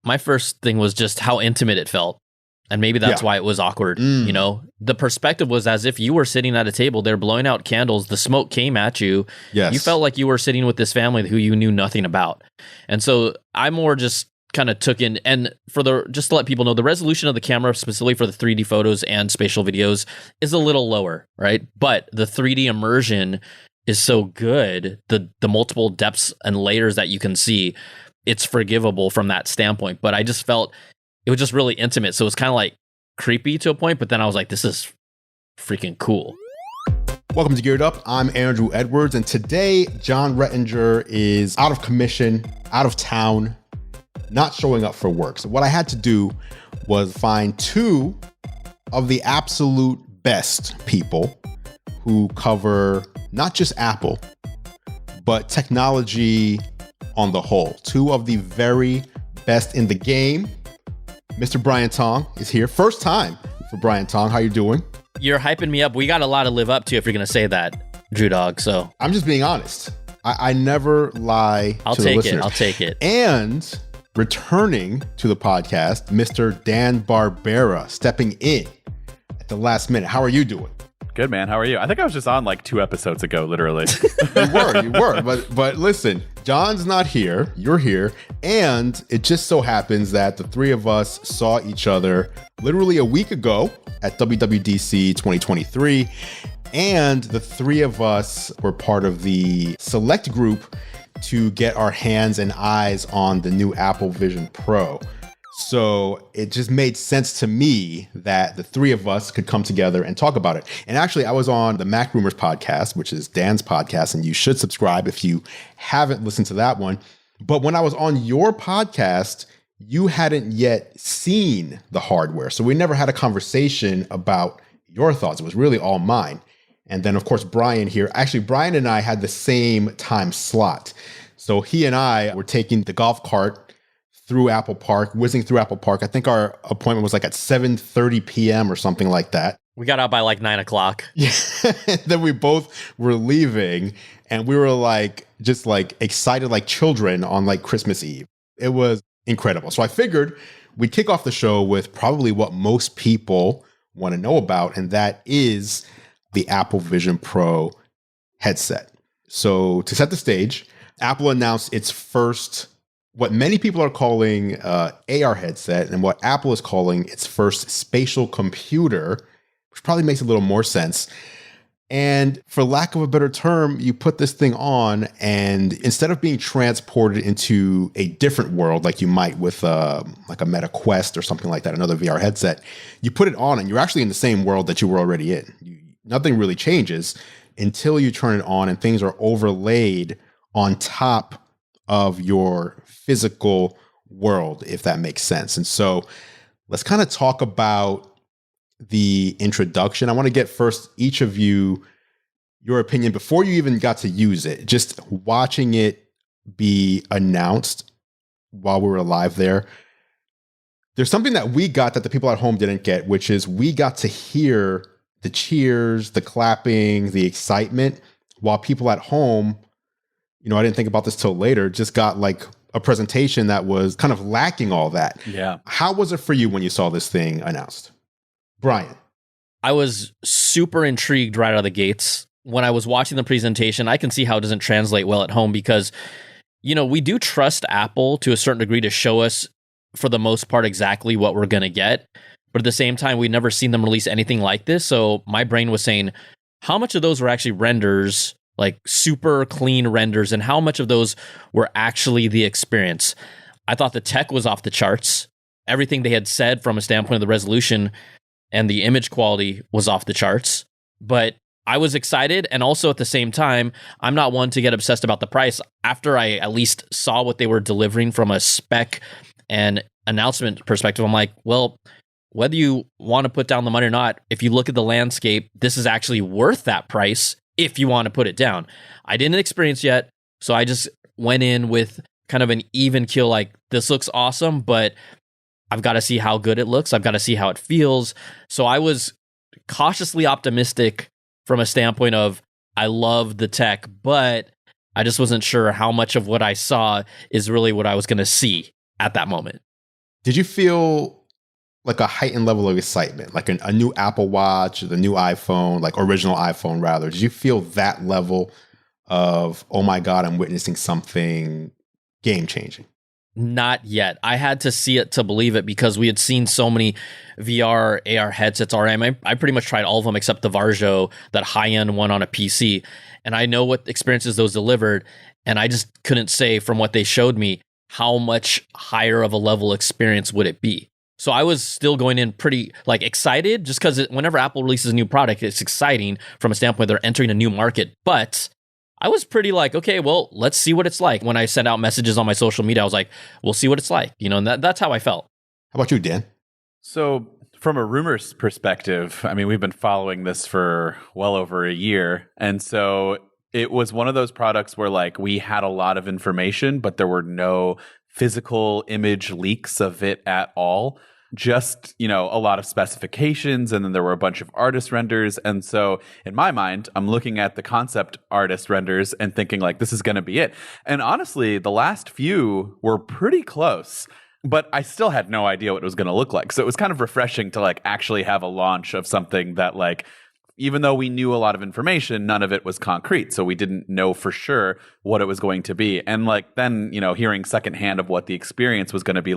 My first thing was just how intimate it felt. And maybe that's why it was awkward. You know, the perspective was as if you were sitting at a table, they're blowing out candles, the smoke came at you. Yes. You felt like you were sitting with this family who you knew nothing about. And so I more just kind of took in, and just to let people know, the resolution of the camera specifically for the 3D photos and spatial videos is a little lower, right? But the 3D immersion is so good, the multiple depths and layers that you can see, it's forgivable from that standpoint. But I just felt it was just really intimate. So it's kind of like creepy to a point, but then I was like, this is freaking cool. Welcome to Geared Up. I'm Andrew Edwards, and today John Rettinger is out of commission, out of town, not showing up for work. So what I had to do was find two of the absolute best people who cover not just Apple, but technology on the whole. Two of the very best in the game. Mr. Brian Tong is here. First time for Brian Tong. How you doing? You're hyping me up. We got a lot to live up to if you're going to say that, Drew Dog. So I'm just being honest. I never lie to the listeners. I'll take it. And returning to the podcast, Mr. Dan Barbera, stepping in at the last minute. How are you doing? Good, man. How are you? I think I was just on like 2 episodes ago, literally. You were. But listen, John's not here. You're here. And it just so happens that the three of us saw each other literally a week ago at WWDC 2023. And the three of us were part of the select group to get our hands and eyes on the new Apple Vision Pro. So it just made sense to me that the three of us could come together and talk about it. And actually, I was on the Mac Rumors podcast, which is Dan's podcast, and you should subscribe if you haven't listened to that one. But when I was on your podcast, you hadn't yet seen the hardware. So we never had a conversation about your thoughts. It was really all mine. And then, of course, Brian here. Actually, Brian and I had the same time slot. So he and I were taking the golf cart through Apple Park, whizzing through Apple Park. I think our appointment was like at 7:30 p.m. or something like that. We got out by like 9 o'clock. Yeah. Then we both were leaving and we were like, just like excited like children on like Christmas Eve. It was incredible. So I figured we'd kick off the show with probably what most people want to know about, and that is the Apple Vision Pro headset. So to set the stage, Apple announced its first, what many people are calling AR headset, and what Apple is calling its first spatial computer, which probably makes a little more sense. And for lack of a better term, you put this thing on, and instead of being transported into a different world like you might with like a Meta Quest or something like that, another VR headset, you put it on and you're actually in the same world that you were already in. Nothing really changes until you turn it on and things are overlaid on top of your physical world, if that makes sense. And so let's kind of talk about the introduction. I want to get first each of you, your opinion before you even got to use it, just watching it be announced while we were live there. There's something that we got that the people at home didn't get, which is we got to hear the cheers, the clapping, the excitement, while people at home, you know, I didn't think about this till later, just got like a presentation that was kind of lacking all that. Yeah. How was it for you when you saw this thing announced? Brian. I was super intrigued right out of the gates. When I was watching the presentation, I can see how it doesn't translate well at home because, you know, we do trust Apple to a certain degree to show us, for the most part, exactly what we're going to get. But at the same time, we've never seen them release anything like this. So my brain was saying, how much of those were actually renders, like super clean renders, and how much of those were actually the experience? I thought the tech was off the charts. Everything they had said from a standpoint of the resolution and the image quality was off the charts. But I was excited. And also at the same time, I'm not one to get obsessed about the price. After I at least saw what they were delivering from a spec and announcement perspective, I'm like, well, whether you want to put down the money or not, if you look at the landscape, this is actually worth that price if you want to put it down. I didn't experience yet, so I just went in with kind of an even keel, like, this looks awesome, but I've got to see how good it looks. I've got to see how it feels. So I was cautiously optimistic from a standpoint of, I love the tech, but I just wasn't sure how much of what I saw is really what I was going to see at that moment. Did you feel like a heightened level of excitement, like a new Apple Watch, the new iPhone, like original iPhone rather? Did you feel that level of, oh my God, I'm witnessing something game changing? Not yet. I had to see it to believe it because we had seen so many VR, AR headsets already. I pretty much tried all of them except the Varjo, that high-end one on a PC. And I know what experiences those delivered. And I just couldn't say from what they showed me how much higher of a level experience would it be. So I was still going in pretty excited just because whenever Apple releases a new product, it's exciting from a standpoint they're entering a new market. But I was pretty okay, well, let's see what it's like. When I sent out messages on my social media, I was like, we'll see what it's like. And that's how I felt. How about you, Dan? So from a rumors perspective, I mean, we've been following this for well over a year. And so it was one of those products where we had a lot of information, but there were no physical image leaks of it at all. Just, a lot of specifications, and then there were a bunch of artist renders. And so in my mind, I'm looking at the concept artist renders and thinking this is going to be it. And honestly, the last few were pretty close, but I still had no idea what it was going to look like. So it was kind of refreshing to actually have a launch of something that even though we knew a lot of information, none of it was concrete. So we didn't know for sure what it was going to be. And then, hearing secondhand of what the experience was going to be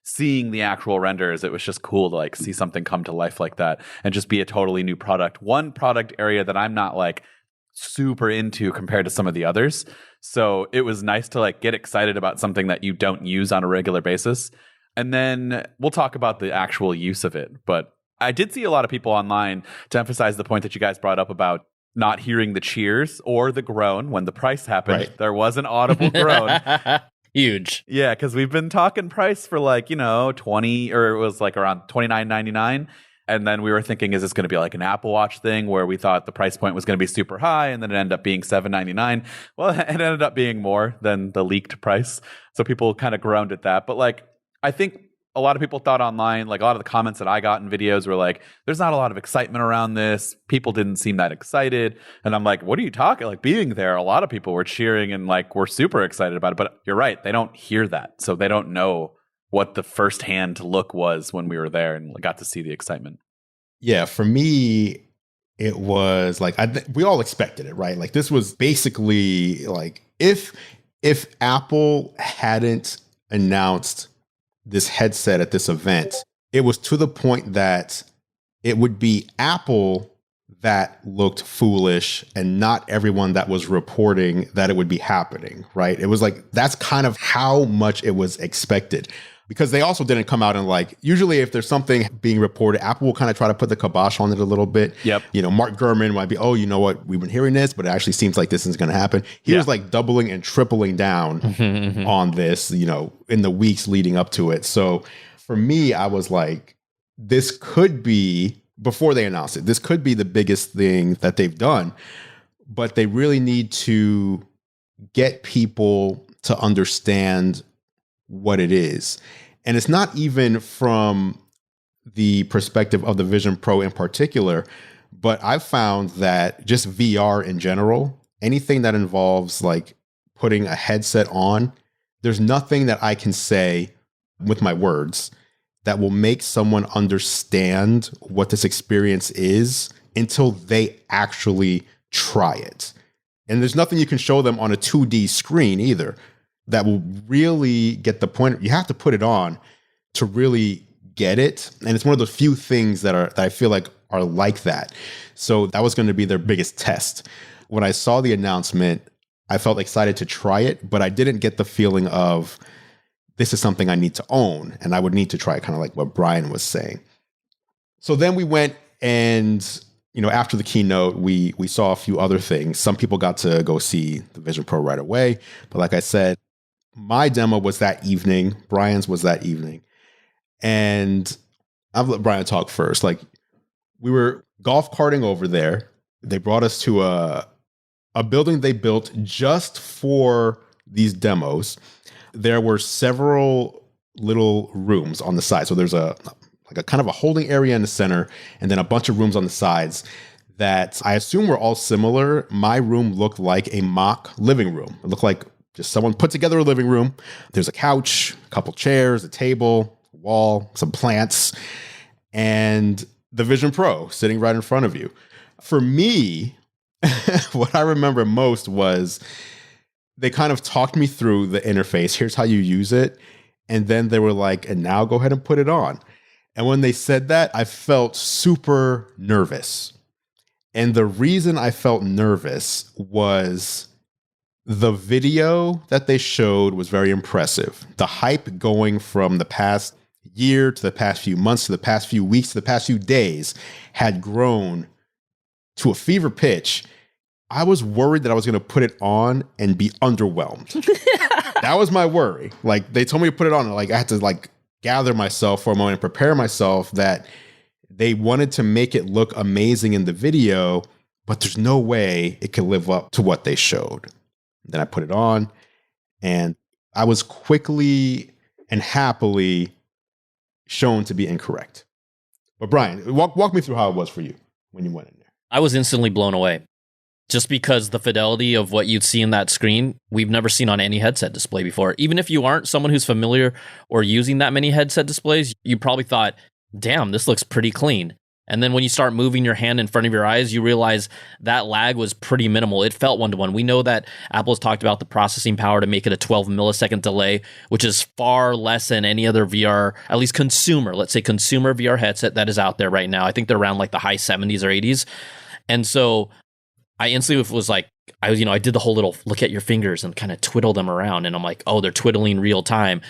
seeing the actual renders, it was just cool to see something come to life like that and just be a totally new product. One product area that I'm not super into compared to some of the others. So it was nice to get excited about something that you don't use on a regular basis. And then we'll talk about the actual use of it. But I did see a lot of people online to emphasize the point that you guys brought up about not hearing the cheers or the groan when the price happened. Right. There was an audible groan. Huge. Yeah, because we've been talking price for 20, or it was around $29.99. And then we were thinking, is this going to be an Apple Watch thing where we thought the price point was going to be super high, and then it ended up being $7.99. Well, it ended up being more than the leaked price. So people kind of groaned at that. But I think a lot of people thought online, a lot of the comments that I got in videos were there's not a lot of excitement around this. People didn't seem that excited. And I'm what are you talking? Being there, a lot of people were cheering and were super excited about it. But you're right. They don't hear that. So they don't know what the firsthand look was when we were there and got to see the excitement. Yeah, for me, it was we all expected it, right? This was basically if Apple hadn't announced this headset at this event, it was to the point that it would be Apple that looked foolish and not everyone that was reporting that it would be happening, right? It was that's kind of how much it was expected. Because they also didn't come out and usually if there's something being reported, Apple will kind of try to put the kibosh on it a little bit. Yep. Mark Gurman might be, oh, you know what? We've been hearing this, but it actually seems like this is going to happen. He was doubling and tripling down on this, in the weeks leading up to it. So for me, I was this could be, before they announced it, this could be the biggest thing that they've done, but they really need to get people to understand what it is. And it's not even from the perspective of the Vision Pro in particular, but I've found that just VR in general, anything that involves putting a headset on, there's nothing that I can say with my words that will make someone understand what this experience is until they actually try it. And there's nothing you can show them on a 2D screen either that will really get the point. You have to put it on to really get it. And it's one of the few things that I feel are like that. So that was going to be their biggest test. When I saw the announcement, I felt excited to try it, but I didn't get the feeling of this is something I need to own and I would need to try it, kind of like what Brian was saying. So then we went and, after the keynote, we saw a few other things. Some people got to go see the Vision Pro right away. But like I said, my demo was that evening. Brian's was that evening. And I'll let Brian talk first. We were golf carting over there. They brought us to a building they built just for these demos. There were several little rooms on the side. So there's a kind of a holding area in the center and then a bunch of rooms on the sides that I assume were all similar. My room looked like a mock living room. It looked like just someone put together a living room. There's a couch, a couple chairs, a table, wall, some plants, and the Vision Pro sitting right in front of you. For me, what I remember most was they kind of talked me through the interface. Here's how you use it. And then they were like, and now go ahead and put it on. And when they said that, I felt super nervous. And the reason I felt nervous was the video that they showed was very impressive. The hype going from the past year to the past few months to the past few weeks to the past few days had grown to a fever pitch. I was worried that I was going to put it on and be underwhelmed. That was my worry. Like, they told me to put it on, and like I had to like gather myself for a moment and prepare myself that they wanted to make it look amazing in the video, but there's no way it could live up to what they showed. Then I put it on, and I was quickly and happily shown to be incorrect. But Brian, walk me through how it was for you when you went in there. I was instantly blown away. Just because the fidelity of what you'd see in that screen, we've never seen on any headset display before. Even if you aren't someone who's familiar or using that many headset displays, you probably thought, damn, this looks pretty clean. And then when you start moving your hand in front of your eyes, you realize that lag was pretty minimal. It felt one-to-one. We know that Apple's talked about the processing power to make it a 12 millisecond delay, which is far less than any other VR, at least consumer, let's say consumer VR headset that is out there right now. I think they're around like the high 70s or 80s. And so I instantly was like, I did the whole little look at your fingers and kind of twiddle them around. And I'm like, oh, they're twiddling real time.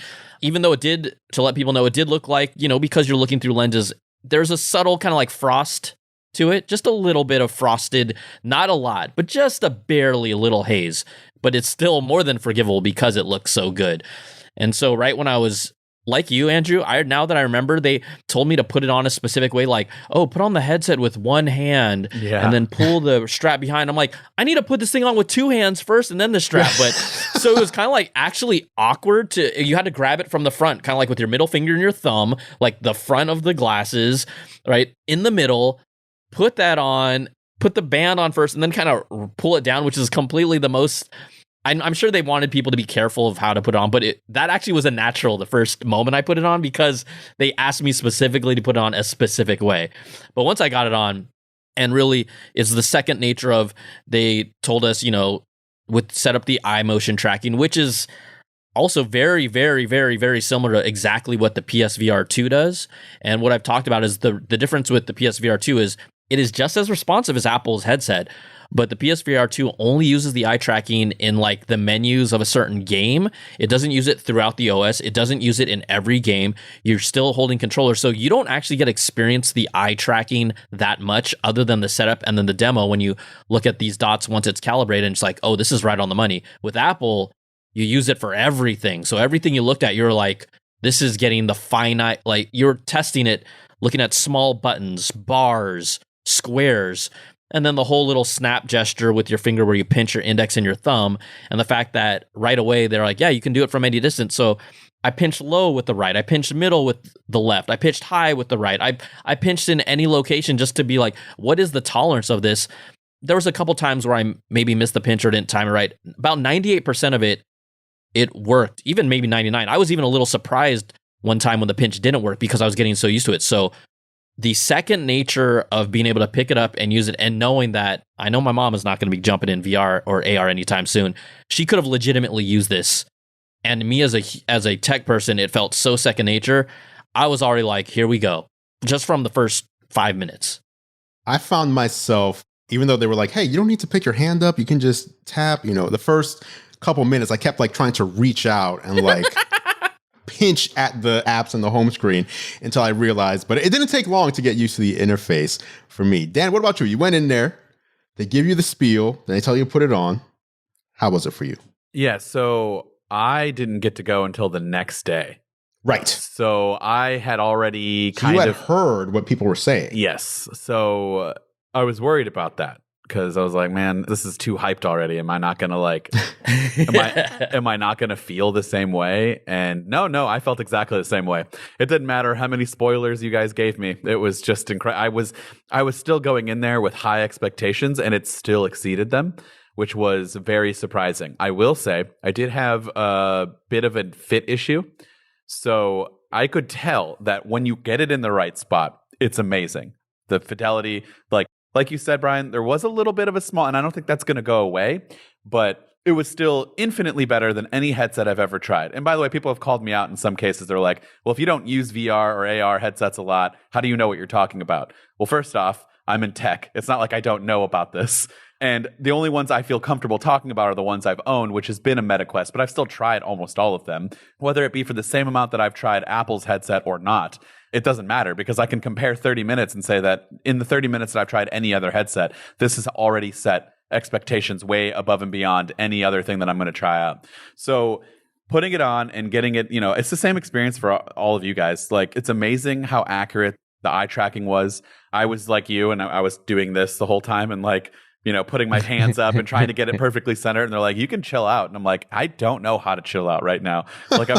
Even though it did, to let people know, it did look like, because you're looking through lenses, there's a subtle kind of like frost to it, just a little bit of frosted, not a lot, but just barely a little haze. But it's still more than forgivable because it looks so good. And so right when I was like you, Andrew, now that I remember, they told me to put it on a specific way, like, oh, put on the headset with one hand and then pull the strap behind. I'm like, I need to put this thing on with two hands first and then the strap. But so it was kind of like actually awkward you had to grab it from the front, kind of like with your middle finger and your thumb, like the front of the glasses, right in the middle, put that on, put the band on first and then kind of pull it down, which is completely the most... I'm sure they wanted people to be careful of how to put it on, but that actually was a natural the first moment I put it on because they asked me specifically to put it on a specific way. But once I got it on, and really it's the second nature of, they told us, set up the eye motion tracking, which is also very, very, very, very similar to exactly what the PSVR 2 does. And what I've talked about is the difference with the PSVR 2 is it is just as responsive as Apple's headset. But the PSVR 2 only uses the eye tracking in like the menus of a certain game. It doesn't use it throughout the OS. It doesn't use it in every game. You're still holding controller. So you don't actually get experience the eye tracking that much other than the setup and then the demo when you look at these dots once it's calibrated and it's like, oh, this is right on the money. With Apple, you use it for everything. So everything you looked at, you're like, this is getting the finite, like you're testing it, looking at small buttons, bars, squares, and then the whole little snap gesture with your finger where you pinch your index and your thumb. And the fact that right away they're like, yeah, you can do it from any distance. So I pinched low with the right. I pinched middle with the left. I pitched high with the right. I pinched in any location just to be like, what is the tolerance of this? There was a couple times where I maybe missed the pinch or didn't time it right. About 98% of it worked, even maybe 99. I was even a little surprised one time when the pinch didn't work because I was getting so used to it. So the second nature of being able to pick it up and use it and knowing that I know my mom is not going to be jumping in VR or AR anytime soon. She could have legitimately used this. And me as a tech person, it felt so second nature. I was already like, here we go. Just from the first 5 minutes. I found myself, even though they were like, hey, you don't need to pick your hand up. You can just tap, the first couple minutes, I kept like trying to reach out and like pinch at the apps on the home screen until I realized, but it didn't take long to get used to the interface for me. Dan, what about you? You went in there, they give you the spiel, then they tell you to put it on. How was it for you? Yeah, so I didn't get to go until the next day. Right. So I had already you had heard what people were saying. Yes. So I was worried about that because I was like, man, this is too hyped already. Am I not going to am I not going to feel the same way? And no, I felt exactly the same way. It didn't matter how many spoilers you guys gave me. It was just incredible. I was still going in there with high expectations and it still exceeded them, which was very surprising. I will say I did have a bit of a fit issue. So I could tell that when you get it in the right spot, it's amazing. The fidelity, like you said, Brian, there was a little bit of a small, and I don't think that's going to go away, but it was still infinitely better than any headset I've ever tried. And by the way, people have called me out in some cases. They're like, well, if you don't use VR or AR headsets a lot, how do you know what you're talking about? Well, first off, I'm in tech. It's not like I don't know about this. And the only ones I feel comfortable talking about are the ones I've owned, which has been a MetaQuest, but I've still tried almost all of them, whether it be for the same amount that I've tried Apple's headset or not. It doesn't matter because I can compare 30 minutes and say that in the 30 minutes that I've tried any other headset, this has already set expectations way above and beyond any other thing that I'm going to try out. So putting it on and getting it, it's the same experience for all of you guys. Like, it's amazing how accurate the eye tracking was. I was like you, and I was doing this the whole time and putting my hands up and trying to get it perfectly centered. And they're like, you can chill out. And I'm like, I don't know how to chill out right now. Like,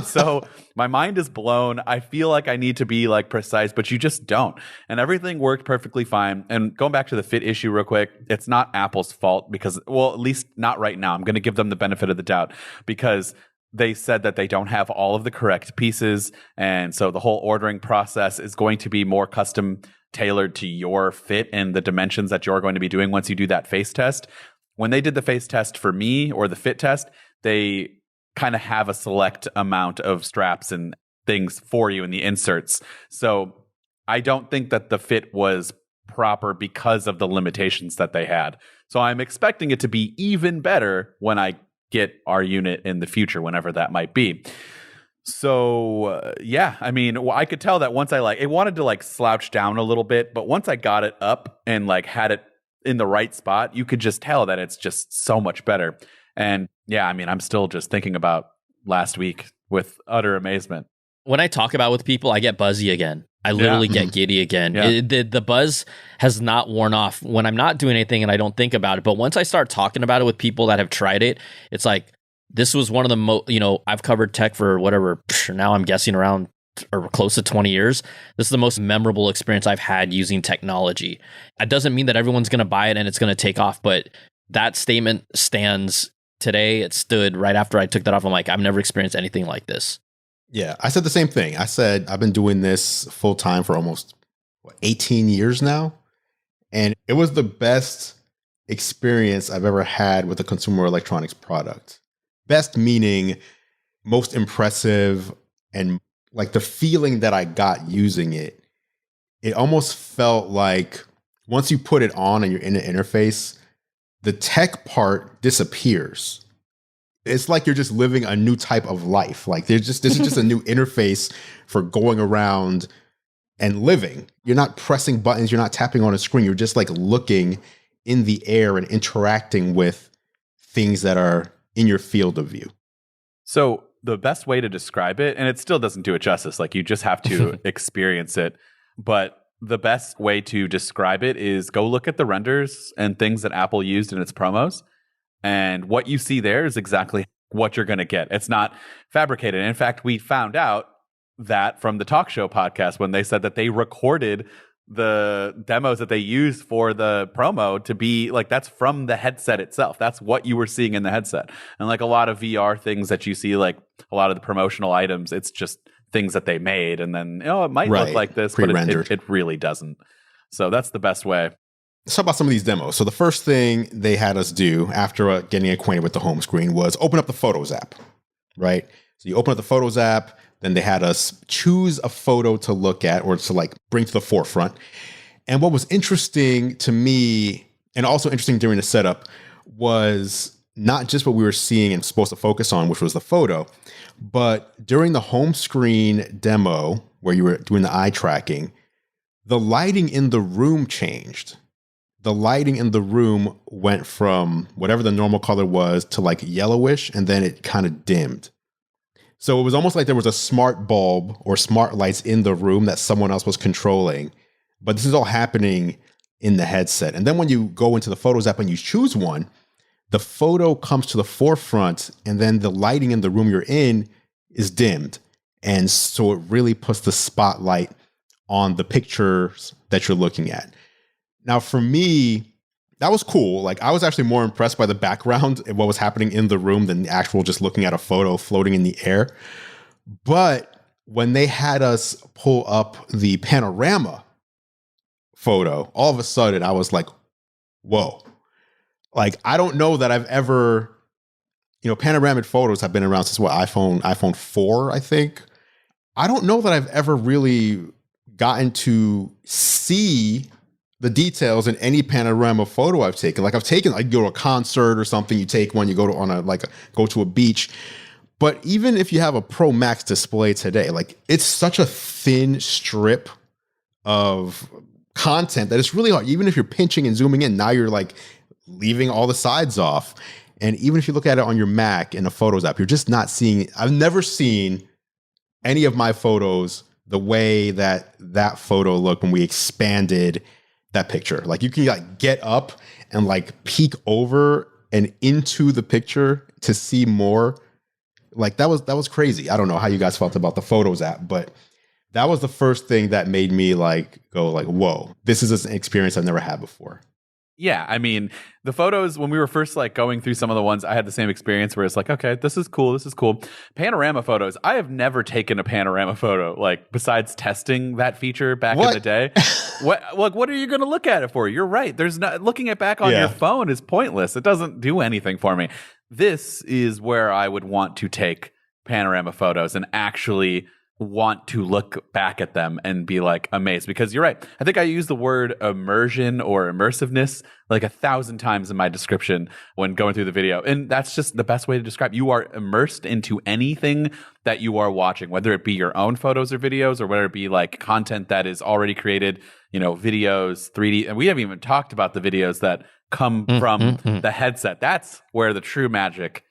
my mind is blown. I feel like I need to be precise, but you just don't. And everything worked perfectly fine. And going back to the fit issue real quick, it's not Apple's fault because, well, at least not right now. I'm going to give them the benefit of the doubt because they said that they don't have all of the correct pieces. And so the whole ordering process is going to be more custom tailored to your fit and the dimensions that you're going to be doing once you do that face test. When they did the face test for me or the fit test, they kind of have a select amount of straps and things for you in the inserts. So I don't think that the fit was proper because of the limitations that they had. So I'm expecting it to be even better when I get our unit in the future, whenever that might be. So, I could tell that once it wanted to slouch down a little bit, but once I got it up and had it in the right spot, you could just tell that it's just so much better. And I'm still just thinking about last week with utter amazement. When I talk about it with people, I get buzzy again. I literally get giddy again. Yeah. The buzz has not worn off when I'm not doing anything and I don't think about it. But once I start talking about it with people that have tried it, it's like, this was one of the most, I've covered tech for whatever, now I'm guessing around or close to 20 years. This is the most memorable experience I've had using technology. It doesn't mean that everyone's going to buy it and it's going to take off, but that statement stands today. It stood right after I took that off. I'm like, I've never experienced anything like this. Yeah, I said the same thing. I said, I've been doing this full time for almost 18 years now. And it was the best experience I've ever had with a consumer electronics product. Best meaning most impressive, and the feeling that I got using it, it almost felt like once you put it on and you're in the interface, the tech part disappears. It's like you're just living a new type of life. This is just a new interface for going around and living. You're not pressing buttons, you're not tapping on a screen, you're just looking in the air and interacting with things that are in your field of view. So the best way to describe it, and it still doesn't do it justice, you just have to experience it, but the best way to describe it is go look at the renders and things that Apple used in its promos, and what you see there is exactly what you're going to get. It's not fabricated. In fact, we found out that from the talk show podcast when they said that they recorded the demos that they used for the promo to be that's from the headset itself. That's what you were seeing in the headset. And a lot of VR things that you see, a lot of the promotional items, it's just things that they made. And then, it might look like this, but it really doesn't. So that's the best way. Let's talk about some of these demos. So the first thing they had us do after getting acquainted with the home screen was open up the Photos app, right? So you open up the Photos app, then they had us choose a photo to look at or to bring to the forefront. And what was interesting to me, and also interesting during the setup, was not just what we were seeing and supposed to focus on, which was the photo, but during the home screen demo where you were doing the eye tracking, the lighting in the room changed. The lighting in the room went from whatever the normal color was to yellowish, and then it kind of dimmed. So it was almost like there was a smart bulb or smart lights in the room that someone else was controlling. But this is all happening in the headset. And then when you go into the Photos app and you choose one, the photo comes to the forefront and then the lighting in the room you're in is dimmed. And so it really puts the spotlight on the pictures that you're looking at. Now, for me, that was cool. I was actually more impressed by the background and what was happening in the room than the actual just looking at a photo floating in the air. But when they had us pull up the panorama photo, all of a sudden I was like, whoa. Like, I don't know that I've ever, panoramic photos have been around since iPhone 4, I think. I don't know that I've ever really gotten to see the details in any panorama photo I've taken. Like, you go to a concert or something, you take one, you go to go to a beach. But even if you have a Pro Max display today, like, it's such a thin strip of content that it's really hard. Even if you're pinching and zooming in, now you're like leaving all the sides off. And even if you look at it on your Mac in a Photos app, you're just not seeing. I've never seen any of my photos the way that photo looked when we expanded that picture. Like, you can like get up and like peek over and into the picture to see more. Like, that was crazy. I don't know how you guys felt about the Photos app, but that was the first thing that made me like go like, whoa, this is an experience I've never had before. Yeah, I mean, the photos, when we were first like going through some of the ones, I had the same experience where it's like, okay, this is cool. Panorama photos, I have never taken a panorama photo, like, besides testing that feature back in the day. What are you going to look at it for? You're right. There's not, looking it back on your phone is pointless. It doesn't do anything for me. This is where I would want to take panorama photos and actually want to look back at them and be like amazed, because you're right. I think I use the word immersion or immersiveness like 1,000 times in my description when going through the video. And that's just the best way to describe. You are immersed into anything that you are watching, whether it be your own photos or videos, or whether it be like content that is already created, videos, 3D. And we haven't even talked about the videos that come from the headset. That's where the true magic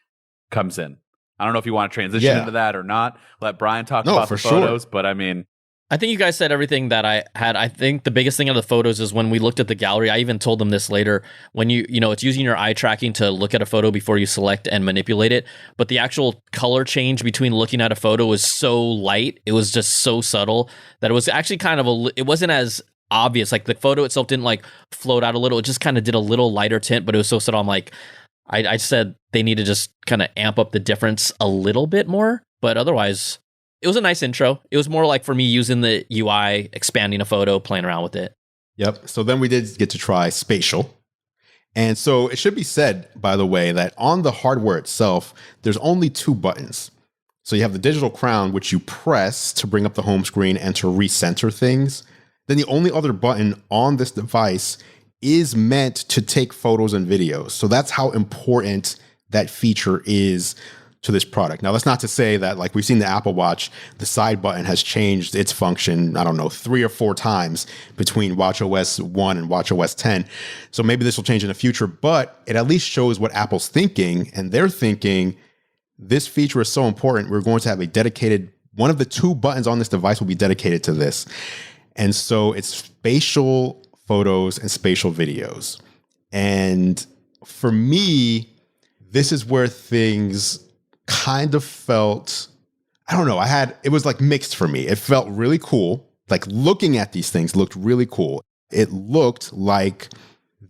comes in. I don't know if you want to transition into that or not. Let Brian talk about the photos, but I mean, I think you guys said everything that I had. I think the biggest thing of the photos is when we looked at the gallery. I even told them this later. When it's using your eye tracking to look at a photo before you select and manipulate it. But the actual color change between looking at a photo was so light. It was just so subtle that it was actually kind of it wasn't as obvious. Like, the photo itself didn't like float out a little. It just kind of did a little lighter tint, but it was so subtle. I'm like, I said they need to just kind of amp up the difference a little bit more. But otherwise, it was a nice intro. It was more like for me using the UI, expanding a photo, playing around with it. Yep. So then we did get to try spatial. And so it should be said, by the way, that on the hardware itself, there's only 2 buttons. So you have the digital crown, which you press to bring up the home screen and to recenter things. Then the only other button on this device is meant to take photos and videos. So that's how important that feature is to this product. Now, that's not to say that, like we've seen the Apple Watch, the side button has changed its function, I don't know, 3 or 4 times between watchOS 1 and watchOS 10. So maybe this will change in the future, but it at least shows what Apple's thinking. And they're thinking, this feature is so important, we're going to have a dedicated, one of the 2 buttons on this device will be dedicated to this. And so it's spatial photos and spatial videos. And for me, this is where things kind of felt, I don't know, it was like mixed for me. It felt really cool. Like, looking at these things looked really cool. It looked like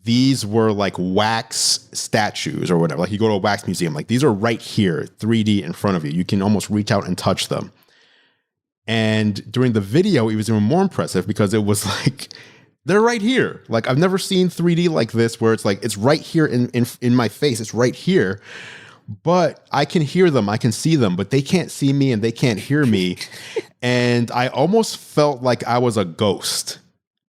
these were like wax statues or whatever. Like, you go to a wax museum, like these are right here, 3D in front of you. You can almost reach out and touch them. And during the video, it was even more impressive because it was like, they're right here. Like, I've never seen 3D like this, where it's like, it's right here in my face. It's right here. But I can hear them. I can see them, but they can't see me and they can't hear me. And I almost felt like I was a ghost.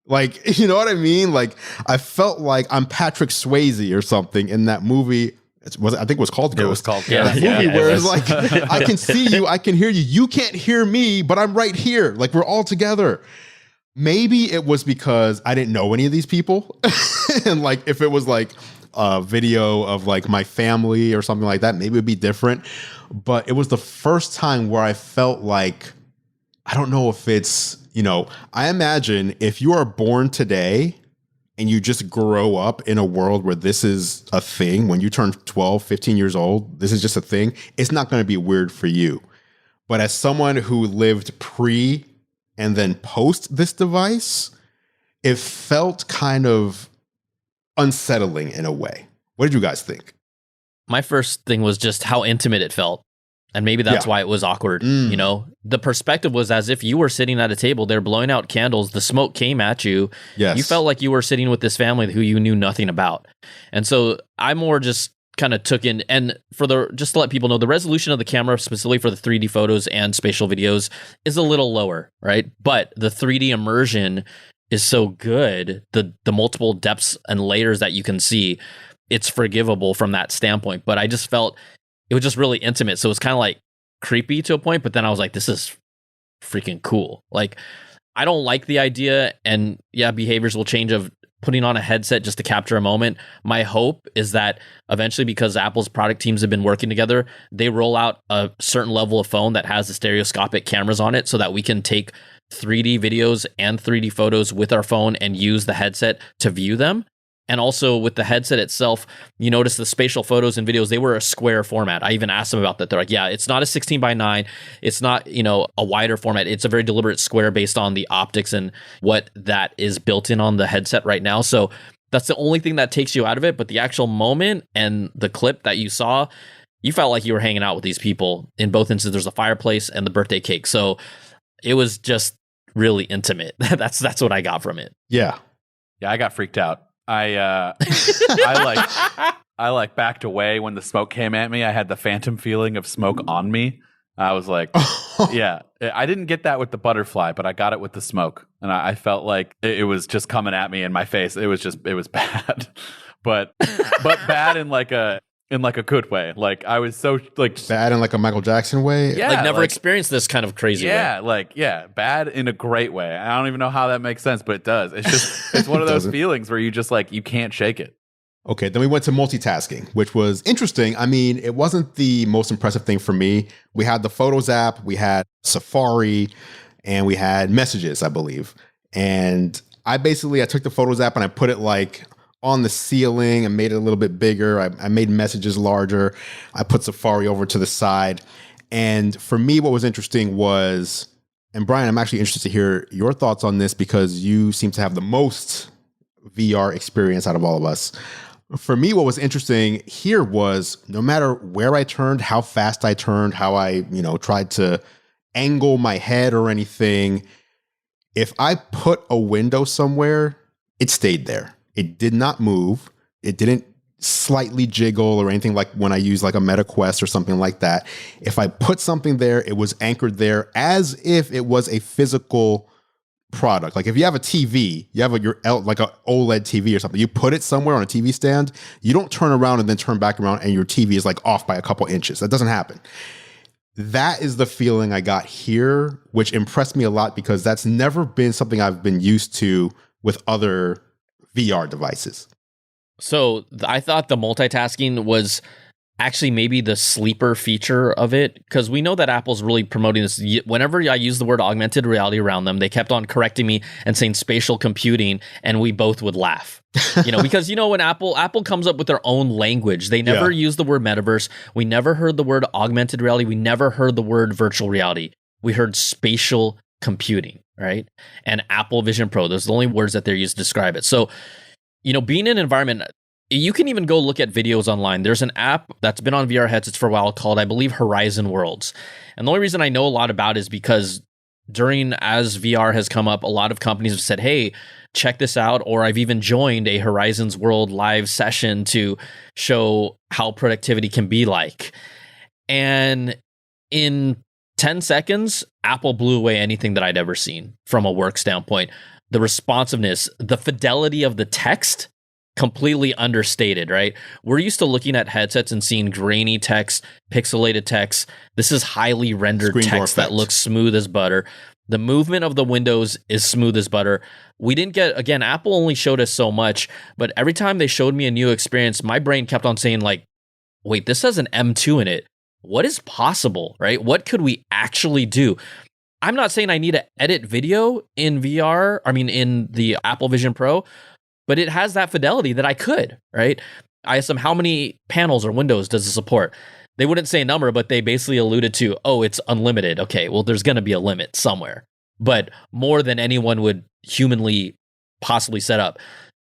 Like, you know what I mean? Like, I felt like I'm Patrick Swayze or something in that movie. I think it was called Ghost. It was called That movie where it's like, I can see you, I can hear you. You can't hear me, but I'm right here. Like, we're all together. Maybe it was because I didn't know any of these people. And like, if it was like a video of like my family or something like that, maybe it'd be different. But it was the first time where I felt like, I don't know if it's, I imagine if you are born today and you just grow up in a world where this is a thing, when you turn 12, 15 years old, this is just a thing, it's not going to be weird for you. But as someone who lived pre and then post this device, it felt kind of unsettling in a way. What did you guys think? My first thing was just how intimate it felt. And maybe that's why it was awkward. You know, the perspective was as if you were sitting at a table, they're blowing out candles, the smoke came at you. Yes. You felt like you were sitting with this family who you knew nothing about. And so I more just kind of took in, and just to let people know, the resolution of the camera specifically for the 3D photos and spatial videos is a little lower, right? But the 3D immersion is so good, the multiple depths and layers that you can see, it's forgivable from that standpoint. But I just felt it was just really intimate. So it was kind of like creepy to a point, but then I was like, this is freaking cool. Like, I don't like the idea, and behaviors will change of putting on a headset just to capture a moment. My hope is that eventually, because Apple's product teams have been working together, they roll out a certain level of phone that has the stereoscopic cameras on it so that we can take 3D videos and 3D photos with our phone and use the headset to view them. And also with the headset itself, you notice the spatial photos and videos, they were a square format. I even asked them about that. They're like, yeah, it's not a 16:9. It's not, a wider format. It's a very deliberate square based on the optics and what that is built in on the headset right now. So that's the only thing that takes you out of it. But the actual moment and the clip that you saw, you felt like you were hanging out with these people. In both instances, there's a fireplace and the birthday cake. So it was just really intimate. That's what I got from it. Yeah. Yeah, I got freaked out. I backed away when the smoke came at me. I had the phantom feeling of smoke on me. I was like, yeah, I didn't get that with the butterfly, but I got it with the smoke. And I felt like it was just coming at me in my face. It was bad, but bad in like a good way. Like I was so like bad in like a Michael Jackson way. Yeah, like never experienced this kind of crazy way. Bad in a great way. I don't even know how that makes sense, but it does. It's just it's one of those feelings where you just like you can't shake it. Okay, then we went to multitasking, which was interesting. I mean, it wasn't the most impressive thing for me. We had the Photos app, we had Safari, and we had Messages, I believe. And I took the Photos app and I put it like on the ceiling and made it a little bit bigger. I made Messages larger. I put Safari over to the side. And for me, what was interesting was, and Brian, I'm actually interested to hear your thoughts on this because you seem to have the most VR experience out of all of us. For me, what was interesting here was no matter where I turned, how fast I turned, how I, tried to angle my head or anything, if I put a window somewhere, it stayed there. It did not move. It didn't slightly jiggle or anything like when I use like a Meta Quest or something like that. If I put something there, it was anchored there as if it was a physical product. Like if you have a TV, you have like an OLED TV or something, you put it somewhere on a TV stand, you don't turn around and then turn back around and your TV is like off by a couple inches. That doesn't happen. That is the feeling I got here, which impressed me a lot because that's never been something I've been used to with other VR devices. So I thought the multitasking was actually maybe the sleeper feature of it, because we know that Apple's really promoting this. Whenever I use the word augmented reality around them, they kept on correcting me and saying spatial computing, and we both would laugh. Because when Apple comes up with their own language, they never use the word metaverse. We never heard the word augmented reality. We never heard the word virtual reality. We heard spatial computing, right? And Apple Vision Pro. Those are the only words that they're used to describe it. So, being in an environment, you can even go look at videos online. There's an app that's been on VR headsets for a while called, I believe, Horizon Worlds. And the only reason I know a lot about it is because as VR has come up, a lot of companies have said, hey, check this out. Or I've even joined a Horizons World live session to show how productivity can be like. And in 10 seconds, Apple blew away anything that I'd ever seen from a work standpoint. The responsiveness, the fidelity of the text, completely understated, right? We're used to looking at headsets and seeing grainy text, pixelated text. This is highly rendered Screen text that looks smooth as butter. The movement of the windows is smooth as butter. We didn't get, again, Apple only showed us so much, but every time they showed me a new experience, my brain kept on saying like, wait, this has an M2 in it. What is possible, right? What could we actually do? I'm not saying I need to edit video in VR, in the Apple Vision Pro, but it has that fidelity that I could, right? I asked them, how many panels or windows does it support? They wouldn't say a number, but they basically alluded to, it's unlimited. Okay, well, there's going to be a limit somewhere, but more than anyone would humanly possibly set up.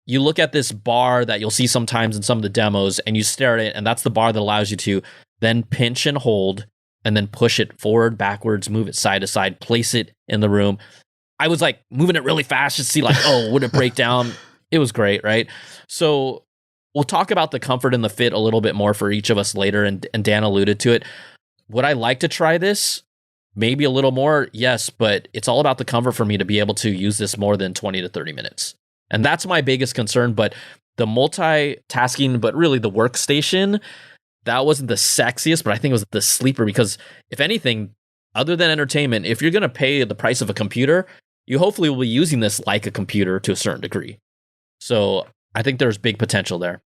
You look at this bar that you'll see sometimes in some of the demos and you stare at it, and that's the bar that allows you to then pinch and hold and then push it forward, backwards, move it side to side, place it in the room. I was like moving it really fast to see like, oh, would it break down? It was great, right? So we'll talk about the comfort and the fit a little bit more for each of us later, and Dan alluded to it. Would I like to try this? Maybe a little more, yes, but it's all about the comfort for me to be able to use this more than 20 to 30 minutes. And that's my biggest concern, but the multitasking, but really the workstation, that wasn't the sexiest, but I think it was the sleeper, because if anything, other than entertainment, if you're going to pay the price of a computer, you hopefully will be using this like a computer to a certain degree. So I think there's big potential there.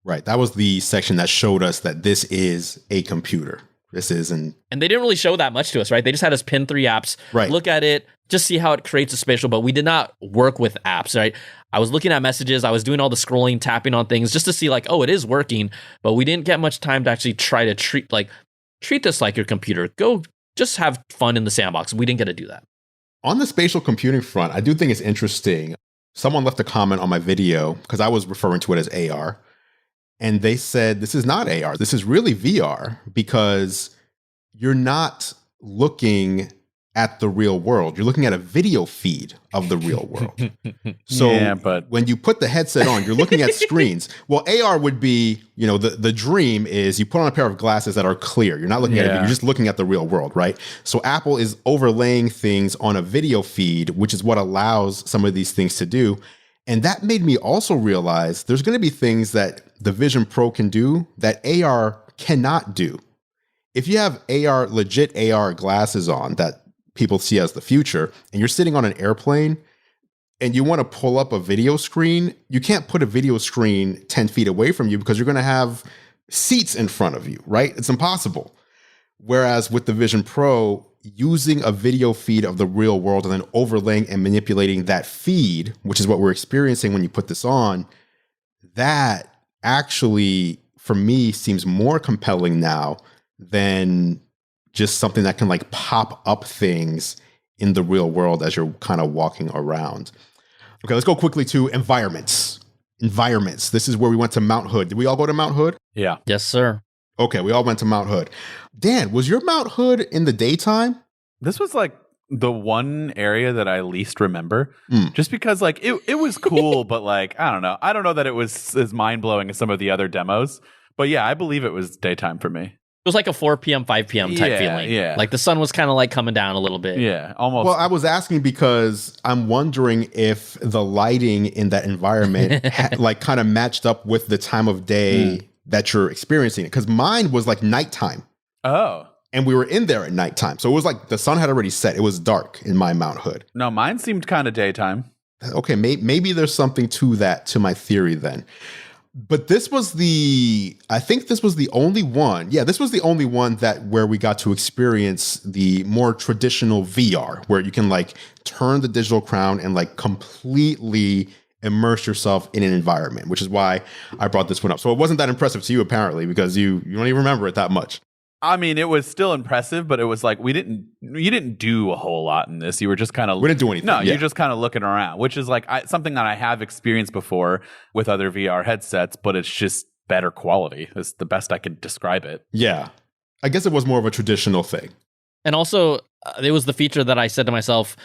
Right. That was the section that showed us that this is a computer. This isn't. And they didn't really show that much to us, right? They just had us pin 3 apps, right, look at it, just see how it creates a spatial, but we did not work with apps, right? I was looking at messages, I was doing all the scrolling, tapping on things just to see like, oh, it is working, but we didn't get much time to actually try to treat this like your computer. Go just have fun in the sandbox. We didn't get to do that. On the spatial computing front, I do think it's interesting. Someone left a comment on my video because I was referring to it as AR. And they said, this is not AR. This is really VR, because you're not looking at the real world. You're looking at a video feed of the real world. So yeah, but when you put the headset on, you're looking at screens. Well, AR would be, the dream is you put on a pair of glasses that are clear. You're not looking at it. You're just looking at the real world, right? So Apple is overlaying things on a video feed, which is what allows some of these things to do. And that made me also realize there's going to be things that the Vision Pro can do that AR cannot do. If you have legit AR glasses on that people see as the future, and you're sitting on an airplane and you want to pull up a video screen, you can't put a video screen 10 feet away from you because you're going to have seats in front of you, right? It's impossible. Whereas with the Vision Pro, using a video feed of the real world and then overlaying and manipulating that feed, which is what we're experiencing when you put this on, that actually, for me, seems more compelling now than just something that can like pop up things in the real world as you're kind of walking around. Okay, let's go quickly to environments. Environments. This is where we went to Mount Hood. Did we all go to Mount Hood? Yeah. Yes, sir. Okay, we all went to Mount Hood. Dan, was your Mount Hood in the daytime? This was like the one area that I least remember, just because like it was cool, but like, I don't know. I don't know that it was as mind-blowing as some of the other demos. But yeah, I believe it was daytime for me. It was like a 4 p.m., 5 p.m. type feeling. Yeah. Like the sun was kind of like coming down a little bit. Yeah, almost. Well, I was asking because I'm wondering if the lighting in that environment like kind of matched up with the time of day that you're experiencing it. Because mine was like nighttime. Oh. And we were in there at nighttime. So it was like the sun had already set. It was dark in my Mount Hood. No, mine seemed kind of daytime. Okay, maybe there's something to that, to my theory then. But I think this was the only one. Yeah, this was the only one where we got to experience the more traditional VR, where you can like turn the digital crown and like completely immerse yourself in an environment, which is why I brought this one up. So it wasn't that impressive to you, apparently, because you don't even remember it that much. I mean, it was still impressive, but it was like you didn't do a whole lot in this. You were just kind of... We didn't do anything. No, you're just kind of looking around, which is like something that I have experienced before with other VR headsets, but it's just better quality. It's the best I could describe it. Yeah. I guess it was more of a traditional thing. And also, it was the feature that I said to myself,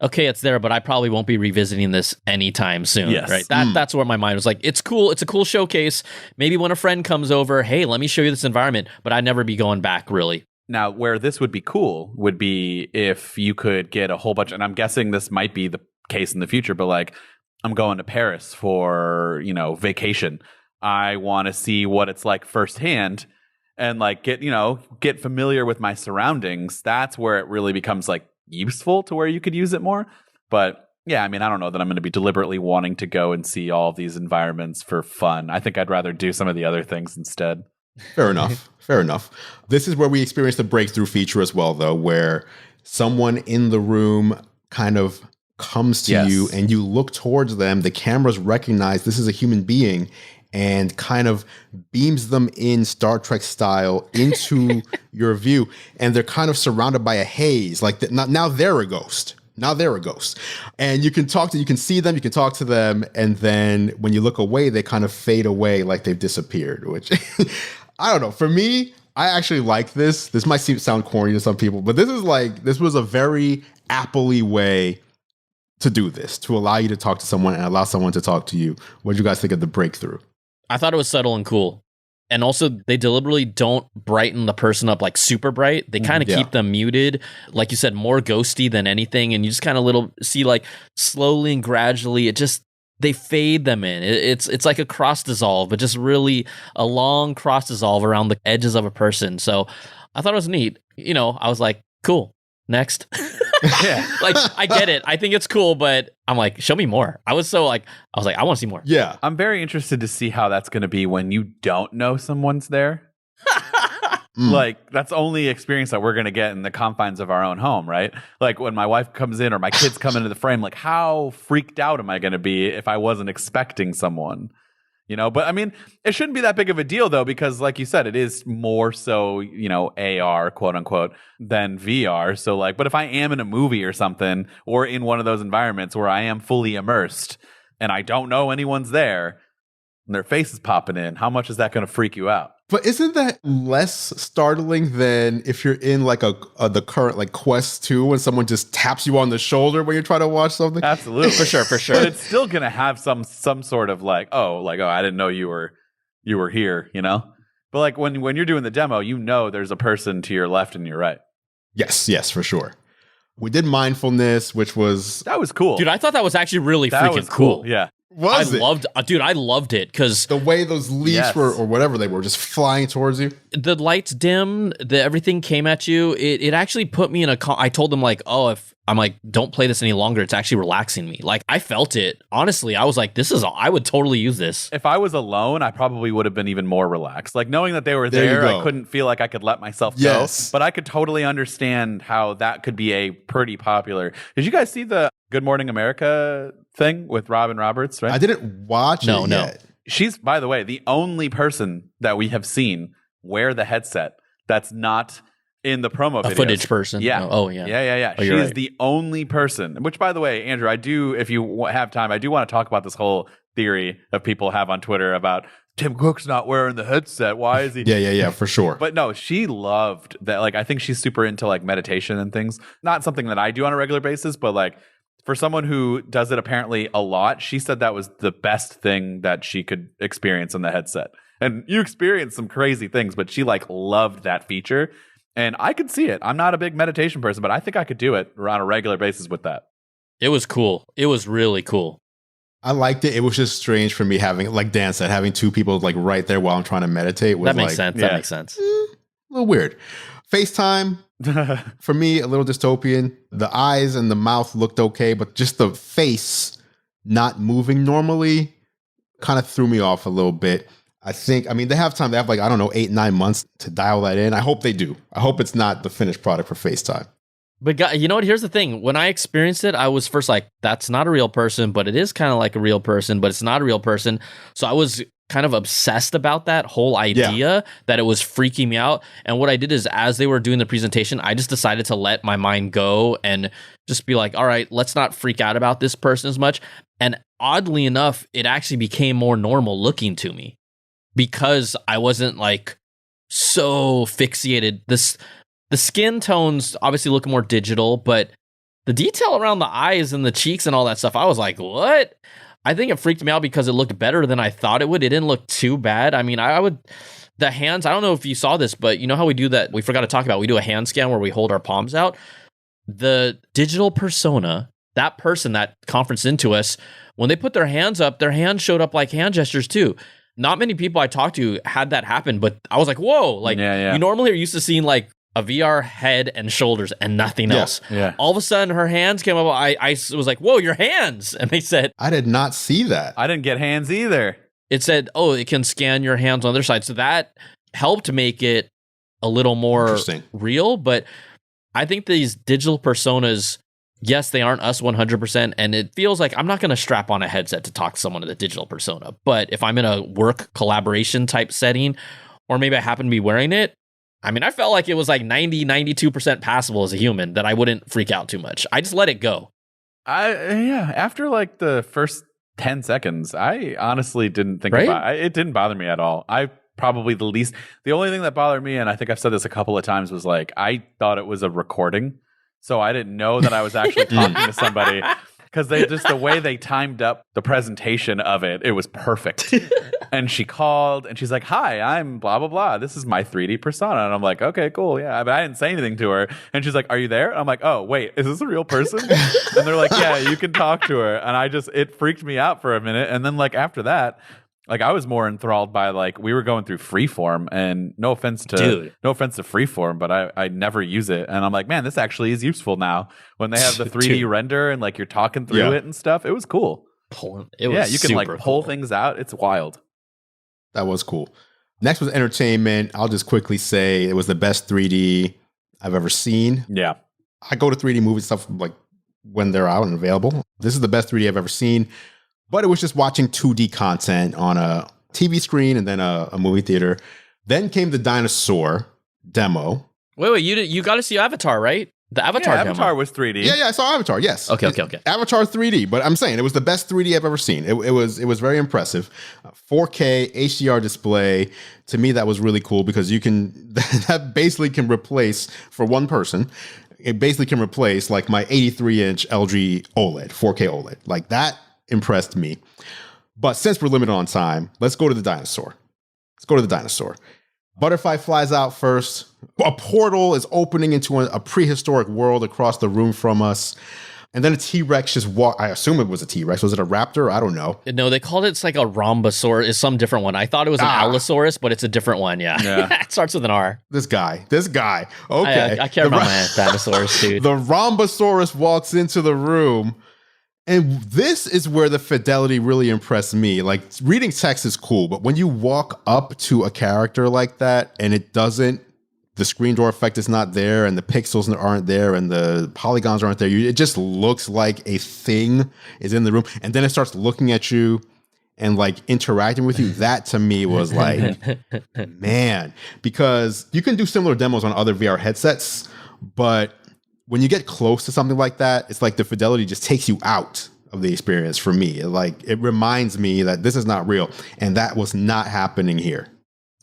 okay, it's there, but I probably won't be revisiting this anytime soon. Yes. Right? That's where my mind was like, it's cool. It's a cool showcase. Maybe when a friend comes over, hey, let me show you this environment, but I'd never be going back, really. Now, where this would be cool would be if you could get a whole bunch, and I'm guessing this might be the case in the future, but like, I'm going to Paris for, vacation. I want to see what it's like firsthand and like get familiar with my surroundings. That's where it really becomes like useful to where you could use it more. But yeah, I mean, I don't know that I'm going to be deliberately wanting to go and see all of these environments for fun. I think I'd rather do some of the other things instead. Fair enough. Fair enough. This is where we experience the breakthrough feature as well, though, where someone in the room kind of comes to you and you look towards them. The cameras recognize this is a human being and kind of beams them in Star Trek style into your view. And they're kind of surrounded by a haze. Like now they're a ghost. Now they're a ghost. And you can you can see them, you can talk to them. And then when you look away, they kind of fade away like they've disappeared, which I don't know. For me, I actually like this. This might sound corny to some people, but this was a very Apple-y way to do this, to allow you to talk to someone and allow someone to talk to you. What did you guys think of the breakthrough? I thought it was subtle and cool. And also, they deliberately don't brighten the person up like super bright. They kind of keep them muted. Like you said, more ghosty than anything. And you just kind of see like slowly and gradually, they fade them in. It's like a cross dissolve, but just really a long cross dissolve around the edges of a person. So I thought it was neat. I was like, cool, next. Yeah. Like, I get it. I think it's cool, but I'm like, show me more. I was like, I want to see more. Yeah. I'm very interested to see how that's going to be when you don't know someone's there. Like, that's only experience that we're going to get in the confines of our own home, right? Like, when my wife comes in or my kids come into the frame, like, how freaked out am I going to be if I wasn't expecting someone? But I mean, it shouldn't be that big of a deal, though, because like you said, it is more so, AR, quote unquote, than VR. So like, but if I am in a movie or something, or in one of those environments where I am fully immersed and I don't know anyone's there and their face is popping in, how much is that going to freak you out? But isn't that less startling than if you're in like the current like Quest 2 when someone just taps you on the shoulder when you're trying to watch something? Absolutely. For sure. But it's still going to have some sort of like, oh, I didn't know you were here, But like when you're doing the demo, there's a person to your left and your right. Yes, for sure. We did mindfulness, that was cool. Dude, I thought that was actually really freaking cool. Yeah. I loved it because the way those leaves were, or whatever they were, just flying towards you. The lights dim, everything came at you. It actually put me in I told them like, oh, if I'm like, don't play this any longer. It's actually relaxing me. Like I felt it. Honestly, I was like, I would totally use this. If I was alone, I probably would have been even more relaxed. Like knowing that they were there, I couldn't feel like I could let myself go. But I could totally understand how that could be a pretty popular. Did you guys see the Good Morning America thing with Robin Roberts, right? I didn't watch it yet. She's, by the way, the only person that we have seen wear the headset that's not in the promo videos. A footage person. Yeah. Oh, yeah. Yeah. Oh, She's right. the only person, which, by the way, Andrew, I do, if you have time, I do want to talk about this whole theory of people have on Twitter about Tim Cook's not wearing the headset. Why is he? Yeah, for sure. But no, she loved that. Like, I think she's super into like meditation and things. Not something that I do on a regular basis, but like for someone who does it apparently a lot, she said that was the best thing that she could experience in the headset. And you experience some crazy things, but she like loved that feature. And I could see it. I'm not a big meditation person, but I think I could do it on a regular basis with that. It was cool. It was really cool. I liked it. It was just strange for me having, like Dan said, having two people like right there while I'm trying to meditate. That makes sense. Yeah. That makes sense. A little weird. FaceTime, for me, a little dystopian. The eyes and the mouth looked okay, but just the face not moving normally kind of threw me off a little bit. They have time. They have like, I don't know, 8-9 months to dial that in. I hope they do. I hope it's not the finished product for FaceTime. But you know what? Here's the thing. When I experienced it, I was first like, that's not a real person, but it is kind of like a real person, but it's not a real person. So I was kind of obsessed about that whole idea that it was freaking me out. And what I did is, as they were doing the presentation, I just decided to let my mind go and just be like, all right, let's not freak out about this person as much. And oddly enough, it actually became more normal looking to me because I wasn't like so fixated. The skin tones obviously look more digital, but the detail around the eyes and the cheeks and all that stuff, I was like, what? I think it freaked me out because it looked better than I thought it would. It didn't look too bad. I mean, the hands, I don't know if you saw this, but you know how we do that? We forgot to talk about, we do a hand scan where we hold our palms out. The digital persona, that person that conferenced into us, when they put their hands up, their hands showed up like hand gestures too. Not many people I talked to had that happen, but I was like, whoa, like you normally are used to seeing like a VR head and shoulders and nothing else. Yeah. All of a sudden her hands came up. I was like, whoa, your hands. And they said, I did not see that. I didn't get hands either. It said, oh, it can scan your hands on the other side. So that helped make it a little more real. But I think these digital personas, yes, they aren't us 100%. And it feels like I'm not going to strap on a headset to talk to someone in a digital persona. But if I'm in a work collaboration type setting, or maybe I happen to be wearing it, I mean, I felt like it was like 92% passable as a human, that I wouldn't freak out too much. I just let it go. After like the first 10 seconds, I honestly didn't think about it. It didn't bother me at all. I probably the only thing that bothered me, and I think I've said this a couple of times, was like, I thought it was a recording. So I didn't know that I was actually talking to somebody. Because the way they timed up the presentation of it, it was perfect. And she called and she's like, "Hi, I'm blah, blah, blah. This is my 3D persona." And I'm like, "Okay, cool. Yeah." But I didn't say anything to her. And she's like, "Are you there?" And I'm like, "Oh, wait, is this a real person?" And they're like, "Yeah, you can talk to her." And it freaked me out for a minute. And then like after that, like I was more enthralled by like we were going through Freeform, and no offense to Freeform, but I never use it, and I'm like, man, this actually is useful now when they have the 3D render and like you're talking through it and stuff. It was cool. You can like pull things out. It's wild. That was cool. Next was entertainment. I'll just quickly say it was the best 3D I've ever seen. Yeah, I go to 3D movie stuff like when they're out and available. This is the best 3D I've ever seen. But it was just watching 2D content on a TV screen and then a movie theater. Then came the dinosaur demo. Wait, you got to see Avatar, right? The Avatar demo. Avatar was 3D. Yeah, I saw Avatar, yes. Okay. Avatar 3D, but I'm saying it was the best 3D I've ever seen. It was very impressive. 4K HDR display. To me, that was really cool because that basically can replace, for one person, it basically can replace like my 83-inch LG OLED, 4K OLED. Like that impressed me. But since we're limited on time, let's go to the dinosaur. Butterfly flies out first. A portal is opening into a prehistoric world across the room from us. And then a T-Rex just I assume it was a T-Rex. Was it a raptor? I don't know. No, they called it's like a rhombosaurus. It's some different one. I thought it was an Allosaurus, but it's a different one. Yeah. It starts with an R. This guy. Okay. I care about my dinosaurs, dude. The rhombosaurus walks into the room. And this is where the fidelity really impressed me. Like, reading text is cool, but when you walk up to a character like that and the screen door effect is not there and the pixels aren't there and the polygons aren't there, it just looks like a thing is in the room. And then it starts looking at you and like interacting with you. That to me was like, man, because you can do similar demos on other VR headsets, but when you get close to something like that, it's like the fidelity just takes you out of the experience for me. It reminds me that this is not real. And that was not happening here.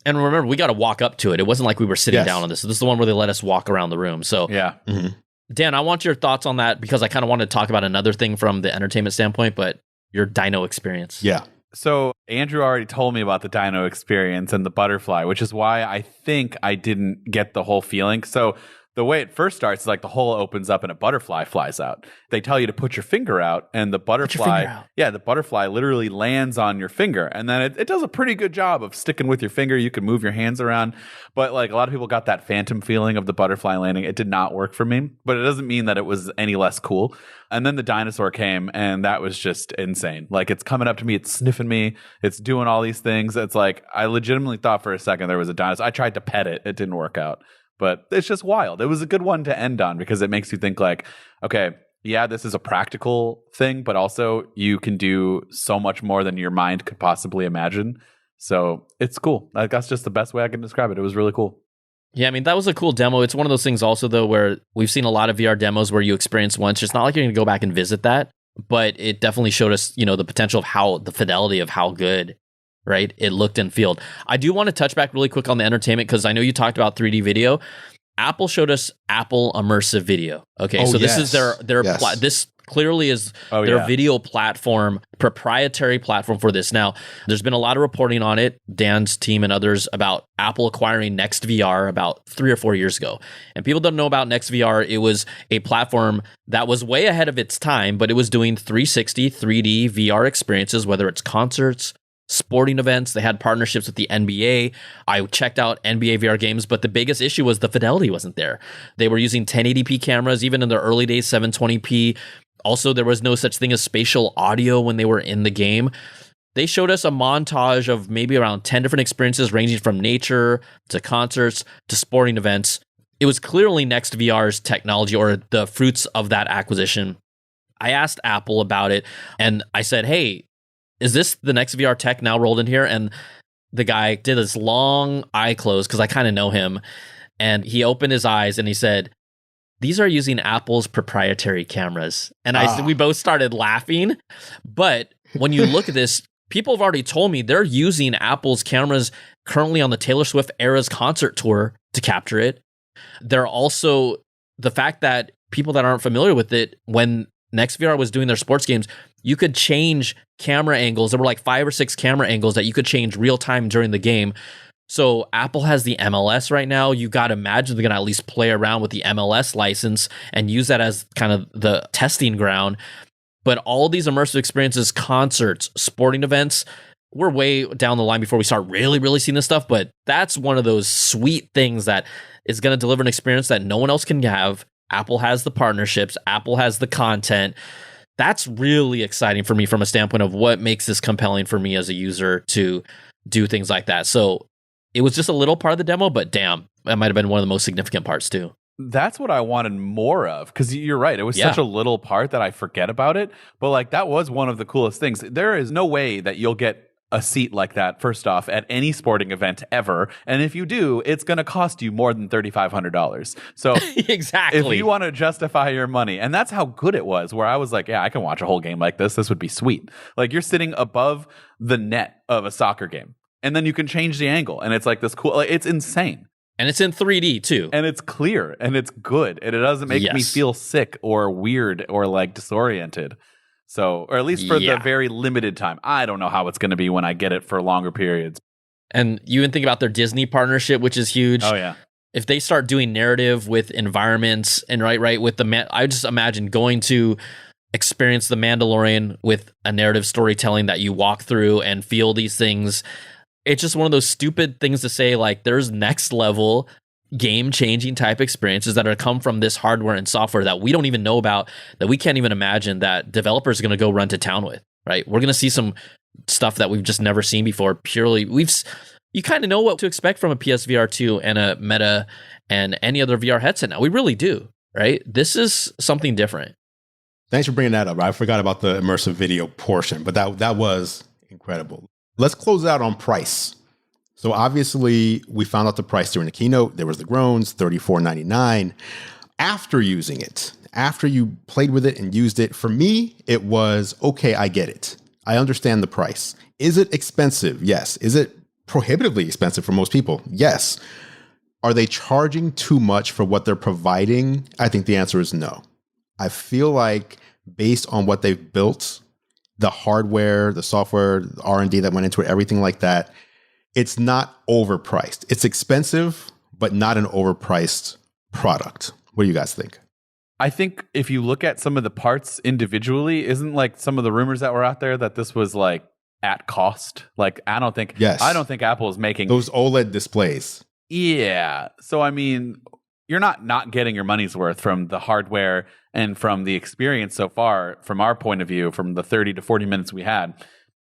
And remember, we got to walk up to it. It wasn't like we were sitting down on this. So this is the one where they let us walk around the room. So yeah. Mm-hmm. Dan, I want your thoughts on that because I kind of want to talk about another thing from the entertainment standpoint, but your dino experience. Yeah. So Andrew already told me about the dino experience and the butterfly, which is why I think I didn't get the whole feeling. So the way it first starts is like the hole opens up and a butterfly flies out. They tell you to put your finger out, and the butterfly literally lands on your finger. And then it does a pretty good job of sticking with your finger. You can move your hands around. But like a lot of people got that phantom feeling of the butterfly landing. It did not work for me, but it doesn't mean that it was any less cool. And then the dinosaur came, and that was just insane. Like, it's coming up to me, it's sniffing me, it's doing all these things. It's like, I legitimately thought for a second there was a dinosaur. I tried to pet it. It didn't work out. But it's just wild. It was a good one to end on because it makes you think like, okay, yeah, this is a practical thing, but also you can do so much more than your mind could possibly imagine. So it's cool. Like, that's just the best way I can describe it. It was really cool. Yeah, I mean, that was a cool demo. It's one of those things also, though, where we've seen a lot of VR demos where you experience once. It's not like you're going to go back and visit that, but it definitely showed us, the potential of the fidelity of how good, right, it looked and felt. I do want to touch back really quick on the entertainment because I know you talked about 3D video. Apple showed us Apple Immersive Video. Okay, so this is their this clearly is their video platform, proprietary platform for this. Now, there's been a lot of reporting on it, Dan's team and others, about Apple acquiring NextVR about 3 or 4 years ago. And people don't know about NextVR. It was a platform that was way ahead of its time, but it was doing 360 3D VR experiences, whether it's concerts, sporting events. They had partnerships with the NBA. I checked out NBA VR games, but the biggest issue was the fidelity wasn't there. They were using 1080p cameras, even in their early days, 720p. Also, there was no such thing as spatial audio when they were in the game. They showed us a montage of maybe around 10 different experiences ranging from nature to concerts to sporting events. It was clearly NextVR's technology or the fruits of that acquisition. I asked Apple about it and I said, hey, is this the NextVR tech now rolled in here? And the guy did this long eye close because I kind of know him. And he opened his eyes and he said, these are using Apple's proprietary cameras. And we both started laughing. But when you look at this, people have already told me they're using Apple's cameras currently on the Taylor Swift Eras concert tour to capture it. They're also, the fact that people that aren't familiar with it, when NextVR was doing their sports games, you could change camera angles. There were like 5 or 6 camera angles that you could change real time during the game. So Apple has the MLS right now. You got to imagine they're going to at least play around with the MLS license and use that as kind of the testing ground. But all these immersive experiences, concerts, sporting events, we're way down the line before we start really seeing this stuff. But that's one of those sweet things that is going to deliver an experience that no one else can have. Apple has the partnerships. Apple has the content. That's really exciting for me from a standpoint of what makes this compelling for me as a user to do things like that. So it was just a little part of the demo, but damn, that might have been one of the most significant parts too. That's what I wanted more of, because you're right. It was such a little part that I forget about it. But like, that was one of the coolest things. There is no way that you'll get a seat like that, first off, at any sporting event ever. And if you do, it's going to cost you more than $3,500. So exactly, if you want to justify your money, and that's how good it was, where I was like, yeah, I can watch a whole game like this. This would be sweet. Like, you're sitting above the net of a soccer game, and then you can change the angle. And it's like this cool, like, it's insane. And it's in 3D too. And it's clear and it's good. And it doesn't make me feel sick or weird or like disoriented. So, or at least for the very limited time. I don't know how it's going to be when I get it for longer periods. And you even think about their Disney partnership, which is huge. Oh, yeah. If they start doing narrative with environments and right with I just imagine going to experience The Mandalorian with a narrative storytelling that you walk through and feel these things. It's just one of those stupid things to say, like, there's next level game-changing type experiences that are come from this hardware and software that we don't even know about, that we can't even imagine that developers are going to go run to town with, right? We're going to see some stuff that we've just never seen before. You kind of know what to expect from a PSVR 2 and a Meta and any other VR headset now. We really do, right? This is something different. Thanks for bringing that up. I forgot about the immersive video portion, but that was incredible. Let's close out on price. So obviously, we found out the price during the keynote. There was the groans, $34.99. After using it, after you played with it and used it, for me, it was, okay, I get it. I understand the price. Is it expensive? Yes. Is it prohibitively expensive for most people? Yes. Are they charging too much for what they're providing? I think the answer is no. I feel like based on what they've built, the hardware, the software, the R&D that went into it, everything like that, it's not overpriced. It's expensive, but not an overpriced product. What do you guys think? I think if you look at some of the parts individually, isn't like some of the rumors that were out there that this was like at cost? Like, I don't think Apple is making those OLED displays. Yeah. So, I mean, you're not getting your money's worth from the hardware and from the experience so far, from our point of view, from the 30 to 40 minutes we had.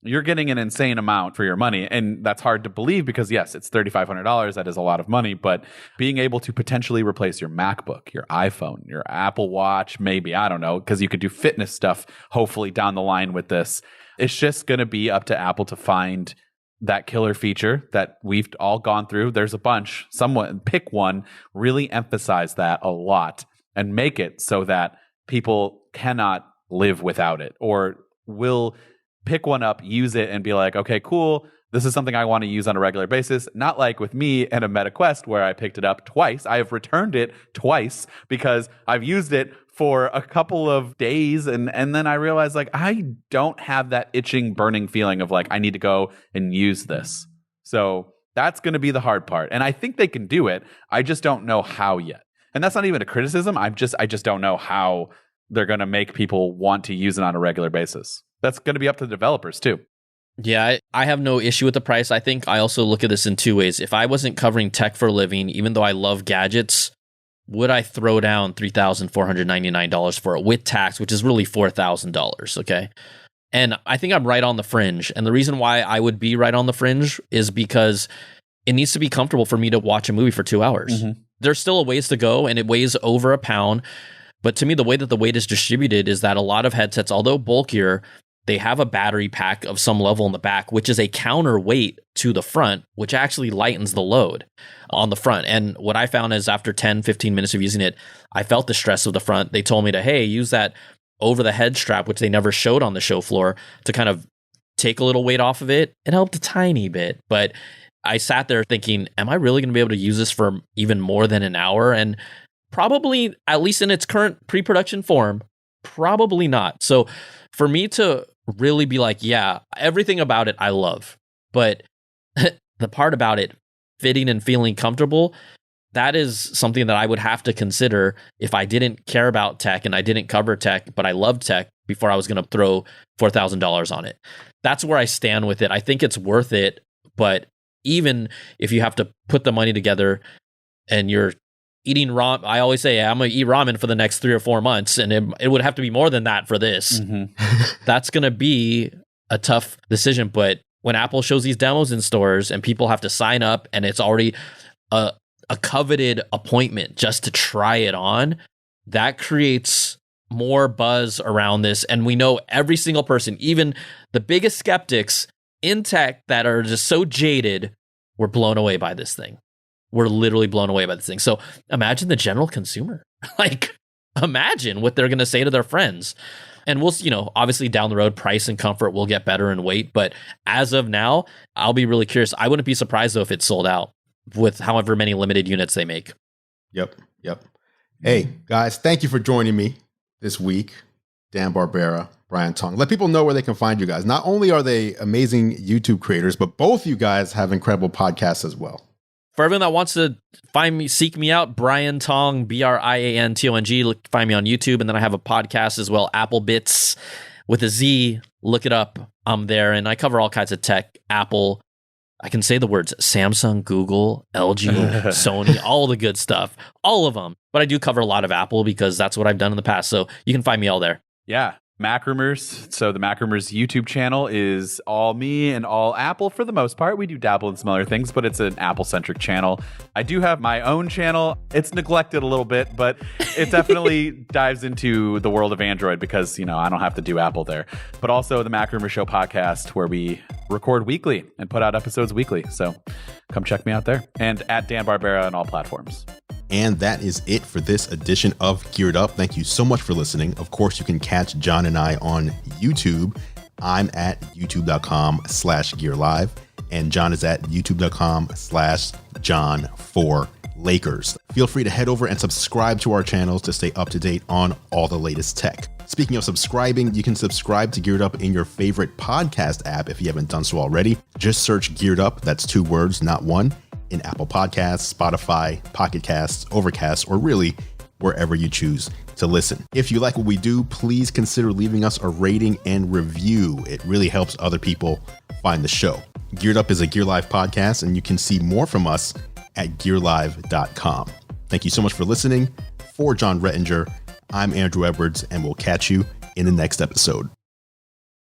You're getting an insane amount for your money. And that's hard to believe because, yes, it's $3,500. That is a lot of money. But being able to potentially replace your MacBook, your iPhone, your Apple Watch, maybe, I don't know, because you could do fitness stuff, hopefully, down the line with this. It's just going to be up to Apple to find that killer feature that we've all gone through. There's a bunch. Someone pick one, really emphasize that a lot, and make it so that people cannot live without it, or will pick one up, use it, and be like, okay, cool. This is something I want to use on a regular basis. Not like with me and a Meta Quest where I picked it up twice. I have returned it twice because I've used it for a couple of days and then I realized, like, I don't have that itching, burning feeling of like, I need to go and use this. So that's going to be the hard part. And I think they can do it. I just don't know how yet. And that's not even a criticism. I just don't know how they're going to make people want to use it on a regular basis. That's going to be up to the developers too. Yeah, I have no issue with the price. I think I also look at this in two ways. If I wasn't covering tech for a living, even though I love gadgets, would I throw down $3,499 for it with tax, which is really $4,000, okay? And I think I'm right on the fringe. And the reason why I would be right on the fringe is because it needs to be comfortable for me to watch a movie for 2 hours. Mm-hmm. There's still a ways to go, and it weighs over a pound. But to me, the way that the weight is distributed is that a lot of headsets, although bulkier, they have a battery pack of some level in the back, which is a counterweight to the front, which actually lightens the load on the front. And what I found is after 10, 15 minutes of using it, I felt the stress of the front. They told me to, hey, use that over the head strap, which they never showed on the show floor, to kind of take a little weight off of it. It helped a tiny bit, but I sat there thinking, am I really going to be able to use this for even more than an hour? And probably, at least in its current pre-production form, probably not. So for me to really be like, yeah, everything about it I love, but the part about it fitting and feeling comfortable, that is something that I would have to consider if I didn't care about tech and I didn't cover tech, but I loved tech before I was going to throw $4,000 on it. That's where I stand with it. I think it's worth it, but even if you have to put the money together and you're eating ramen, I always say, I'm going to eat ramen for the next 3 or 4 months, and it would have to be more than that for this. That's going to be a tough decision. But when Apple shows these demos in stores and people have to sign up and it's already a coveted appointment just to try it on, that creates more buzz around this. And we know every single person, even the biggest skeptics in tech that are just so jaded, were blown away by this thing. We're literally blown away by this thing. So imagine the general consumer. Like, imagine what they're going to say to their friends. And we'll, obviously down the road, price and comfort will get better and weight. But as of now, I'll be really curious. I wouldn't be surprised though if it's sold out with however many limited units they make. Yep. Hey, guys, thank you for joining me this week. Dan Barbera, Brian Tong. Let people know where they can find you guys. Not only are they amazing YouTube creators, but both you guys have incredible podcasts as well. For everyone that wants to find me, seek me out, Brian Tong, BrianTong. Find me on YouTube. And then I have a podcast as well, Apple Bits with a Z. Look it up. I'm there. And I cover all kinds of tech, Apple. I can say the words Samsung, Google, LG, Sony, all the good stuff, all of them. But I do cover a lot of Apple because that's what I've done in the past. So you can find me all there. Yeah. Mac Rumors. So the Mac Rumors YouTube channel is all me and all Apple for the most part. We do dabble in some other things, but it's an Apple-centric channel. I do have my own channel. It's neglected a little bit, but it definitely dives into the world of Android because, I don't have to do Apple there. But also the Mac Rumors Show podcast where we record weekly and put out episodes weekly. So come check me out there. And at Dan Barbera on all platforms. And that is it for this edition of Geared Up. Thank you so much for listening. Of course, you can catch John and I on YouTube. I'm at youtube.com/gearlive and John is at youtube.com/John4Lakers. Feel free to head over and subscribe to our channels to stay up to date on all the latest tech. Speaking of subscribing, you can subscribe to Geared Up in your favorite podcast app if you haven't done so already. Just search Geared Up, that's 2 words, not one, in Apple Podcasts, Spotify, Pocket Casts, Overcast, or really wherever you choose to listen. If you like what we do, please consider leaving us a rating and review. It really helps other people find the show. Geared Up is a Gear Live podcast, and you can see more from us at gearlive.com. Thank you so much for listening. For John Rettinger, I'm Andrew Edwards, and we'll catch you in the next episode.